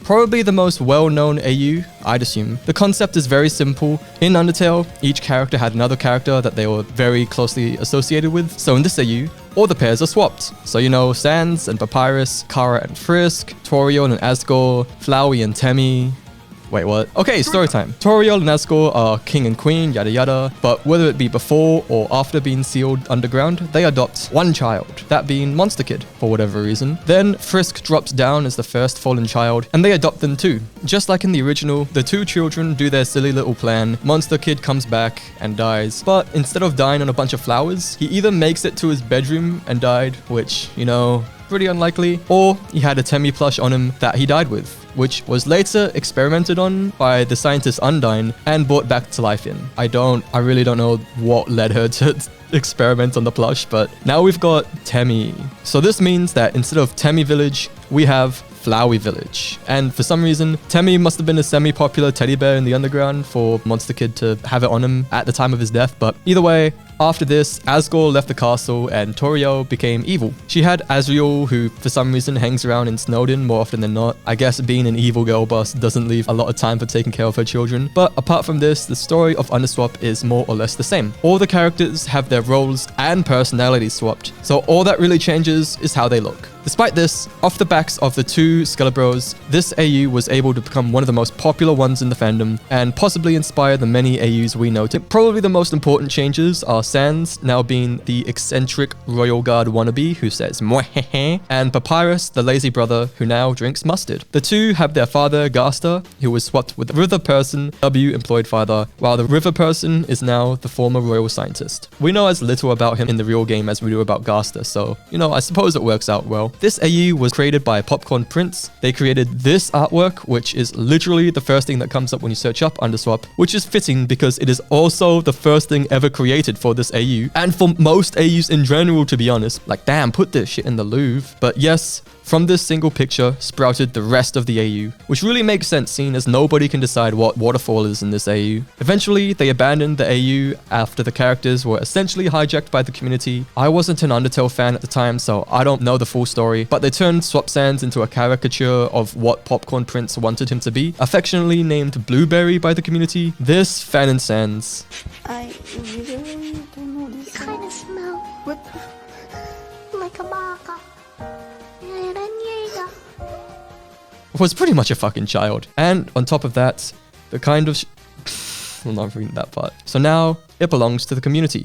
Probably the most well-known AU, I'd assume. The concept is very simple. In Undertale, each character had another character that they were very closely associated with. So in this AU, all the pairs are swapped. So you know, Sans and Papyrus, Kara and Frisk, Toriel and Asgore, Flowey and Temmie. Wait, what? Okay, story time. Toriel and Asgore are king and queen, yada yada, but whether it be before or after being sealed underground, they adopt one child, that being Monster Kid, for whatever reason. Then Frisk drops down as the first fallen child, and they adopt them too. Just like in the original, the two children do their silly little plan, Monster Kid comes back and dies, but instead of dying on a bunch of flowers, he either makes it to his bedroom and died, which, you know, pretty unlikely, or he had a Temmie plush on him that he died with, which was later experimented on by the scientist Undyne and brought back to life in. I really don't know what led her to experiment on the plush, but now we've got Temmie. So this means that instead of Temmie Village, we have Flowey Village. And for some reason, Temmie must have been a semi-popular teddy bear in the underground for Monster Kid to have it on him at the time of his death, but either way, after this, Asgore left the castle and Toriel became evil. She had Azriel, who for some reason hangs around in Snowdin more often than not. I guess being an evil girl boss doesn't leave a lot of time for taking care of her children. But apart from this, the story of Underswap is more or less the same. All the characters have their roles and personalities swapped, so all that really changes is how they look. Despite this, off the backs of the two Skelebros, this AU was able to become one of the most popular ones in the fandom and possibly inspire the many AUs we know. Probably the most important changes are Sans now being the eccentric royal guard wannabe who says "Mwahehe," and Papyrus, the lazy brother who now drinks mustard. The two have their father, Gasta, who was swapped with the river person, W employed father, while the river person is now the former royal scientist. We know as little about him in the real game as we do about Gasta, so, you know, I suppose it works out well. This AU was created by Popcorn Prince. They created this artwork, which is literally the first thing that comes up when you search up Underswap, which is fitting because it is also the first thing ever created for this AU, and for most AUs in general, to be honest. Like, damn, put this shit in the Louvre. But yes, from this single picture sprouted the rest of the AU, which really makes sense seeing as nobody can decide what waterfall is in this AU. Eventually, they abandoned the AU after the characters were essentially hijacked by the community. I wasn't an Undertale fan at the time, so I don't know the full story, but they turned Swap Sans into a caricature of what Popcorn Prince wanted him to be, affectionately named Blueberry by the community. This Fanon Sans. I really don't know this. Kind of smell What? like a baka. Was pretty much a fucking child. And on top of that, the kind of... I'm not reading that part. So now, it belongs to the community.